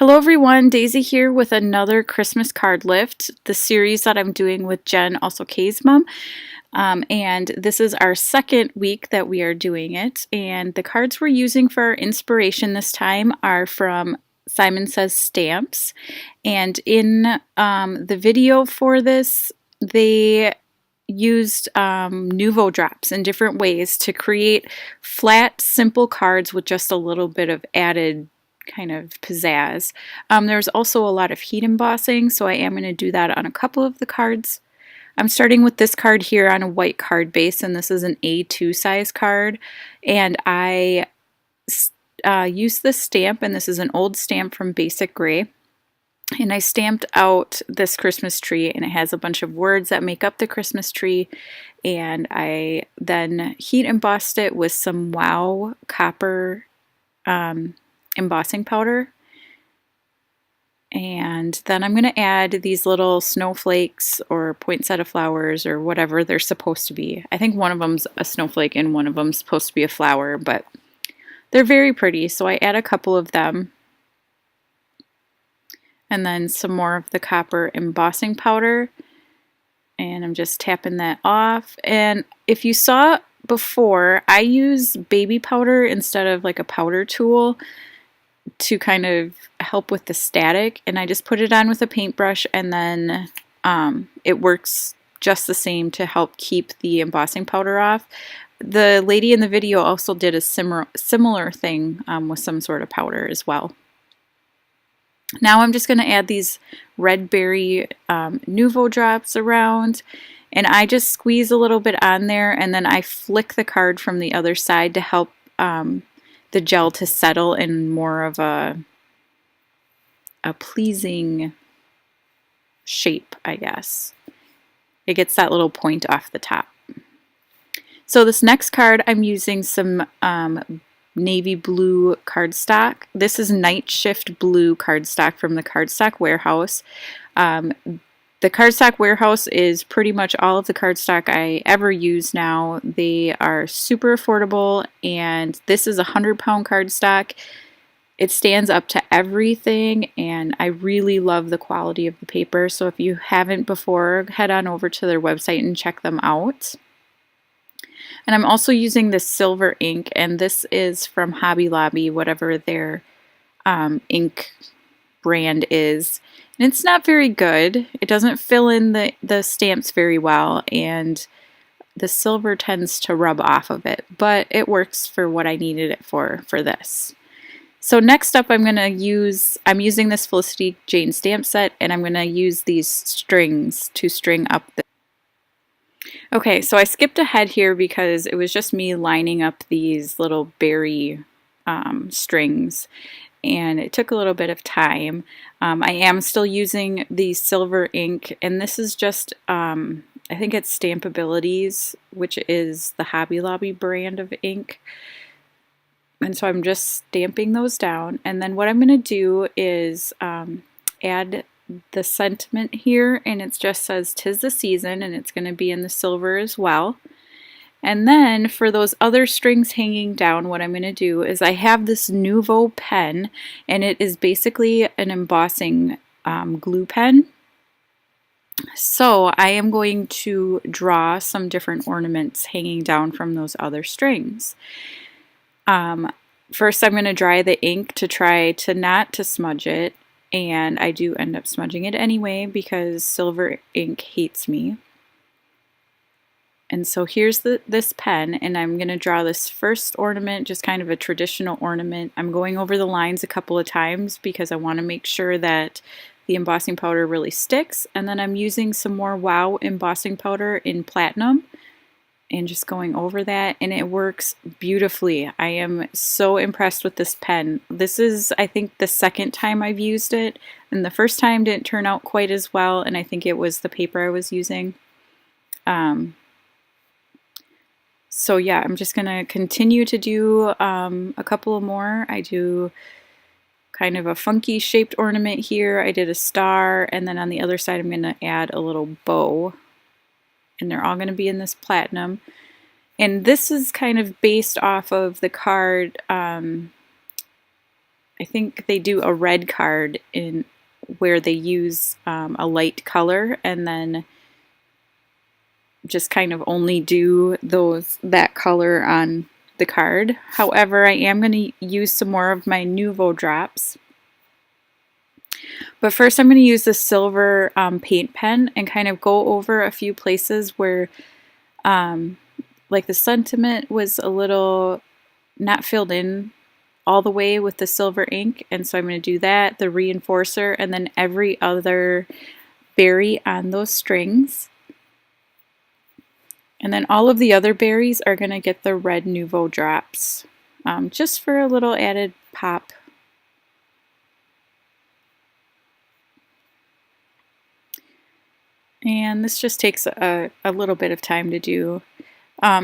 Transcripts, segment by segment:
Hello everyone, Daisy here with another Christmas card lift, the series that I'm doing with Jen, also Kay's mom. And this is our second week that we are doing it. And the cards we're using for our inspiration this time are from Simon Says Stamps. And in the video for this, they used Nuvo drops in different ways to create flat, simple cards with just a little bit of added kind of pizzazz. There's also a lot of heat embossing, so I am going to do that on a couple of the cards. I'm starting with this card here on a white card base, and this is an A2 size card. And I used this stamp, and this is an old stamp from Basic Gray. And I stamped out this Christmas tree, and it has a bunch of words that make up the Christmas tree. And I then heat embossed it with some Wow copper embossing powder. And then I'm going to add these little snowflakes or poinsettia flowers or whatever they're supposed to be. I think one of them's a snowflake and one of them's supposed to be a flower, but they're very pretty, so I add a couple of them. And then some more of the copper embossing powder. And I'm just tapping that off. And if you saw before, I use baby powder instead of like a powder tool to kind of help with the static, and I just put it on with a paintbrush, and then it works just the same to help keep the embossing powder off. The lady in the video also did a similar thing with some sort of powder as well. Now I'm just going to add these red berry Nuvo drops around, and I just squeeze a little bit on there, and then I flick the card from the other side to help the gel to settle in more of a pleasing shape, I guess. It gets that little point off the top. So this next card, I'm using some navy blue cardstock. This is Night Shift Blue cardstock from the Cardstock Warehouse. The Cardstock Warehouse is pretty much all of the cardstock I ever use now. They are super affordable, and this is a 100-pound cardstock. It stands up to everything, and I really love the quality of the paper. So if you haven't before, head on over to their website and check them out. And I'm also using this silver ink, and this is from Hobby Lobby, whatever their ink brand is. And it's not very good. It doesn't fill in the stamps very well, and the silver tends to rub off of it, but it works for what I needed it for this. So next up I'm using this Felicity Jane stamp set, and I'm going to use these strings to string up the. Okay, so I skipped ahead here because it was just me lining up these little berry strings, and it took a little bit of time. I am still using the silver ink, and this is just, I think it's Stampabilities, which is the Hobby Lobby brand of ink. And so I'm just stamping those down, and then what I'm going to do is add the sentiment here, and it just says "'Tis the season," and it's going to be in the silver as well. And then for those other strings hanging down, what I'm going to do is I have this Nuvo pen, and it is basically an embossing glue pen. So I am going to draw some different ornaments hanging down from those other strings. First I'm going to dry the ink to try to not to smudge it, and I do end up smudging it anyway because silver ink hates me. And so here's this pen, and I'm going to draw this first ornament, just kind of a traditional ornament. I'm going over the lines a couple of times because I want to make sure that the embossing powder really sticks. And then I'm using some more Wow embossing powder in platinum and just going over that, and it works beautifully. I am so impressed with this pen. This is, I think, the second time I've used it, and the first time didn't turn out quite as well, and I think it was the paper I was using. So yeah, I'm just going to continue to do a couple more. I do kind of a funky shaped ornament here. I did a star, and then on the other side I'm going to add a little bow. And they're all going to be in this platinum. And this is kind of based off of the card I think they do a red card in where they use a light color and then just kind of only do that color on the card. However, I am going to use some more of my Nuvo drops. But first I'm going to use the silver paint pen and kind of go over a few places where like the sentiment was a little not filled in all the way with the silver ink, and so I'm going to do that, the reinforcer, and then every other berry on those strings. And then all of the other berries are going to get the red Nuvo drops, just for a little added pop. And this just takes a little bit of time to do.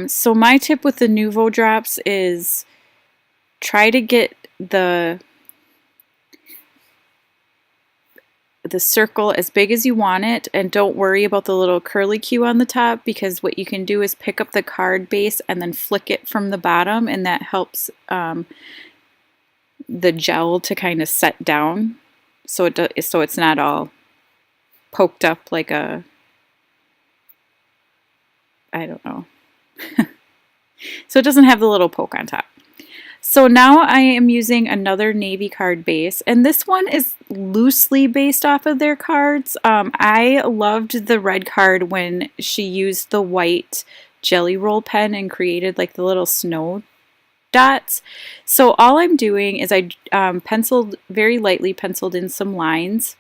So my tip with the Nuvo drops is try to get the circle as big as you want it, and don't worry about the little curly Q on the top, because what you can do is pick up the card base and then flick it from the bottom, and that helps the gel to kind of set down so it's not all poked up like a, I don't know. So it doesn't have the little poke on top. So now I am using another navy card base, and this one is loosely based off of their cards. I loved the red card when she used the white jelly roll pen and created like the little snow dots. So all I'm doing is I very lightly penciled in some lines,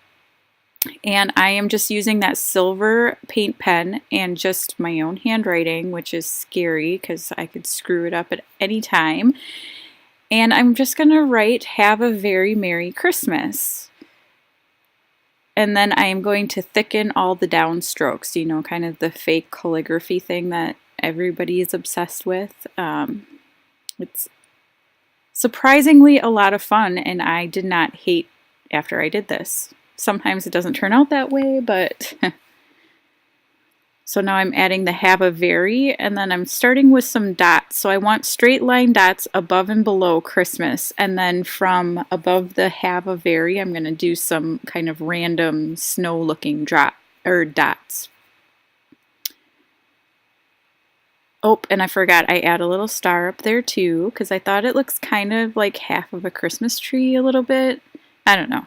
and I am just using that silver paint pen and just my own handwriting, which is scary because I could screw it up at any time. And I'm just going to write, "Have a very Merry Christmas." And then I am going to thicken all the downstrokes, you know, kind of the fake calligraphy thing that everybody is obsessed with. It's surprisingly a lot of fun, and I did not hate after I did this. Sometimes it doesn't turn out that way, but... So now I'm adding the "Have a Very," and then I'm starting with some dots. So I want straight line dots above and below Christmas, and then from above the "Have a Very," I'm going to do some kind of random snow looking dots. Oh, and I forgot I add a little star up there too, because I thought it looks kind of like half of a Christmas tree a little bit. I don't know.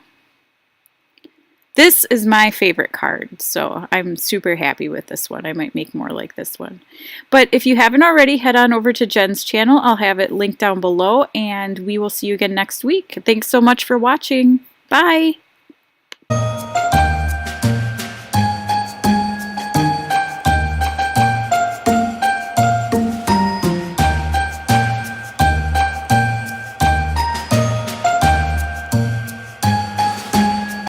This is my favorite card, so I'm super happy with this one. I might make more like this one. But if you haven't already, head on over to Jen's channel. I'll have it linked down below, and we will see you again next week. Thanks so much for watching. Bye!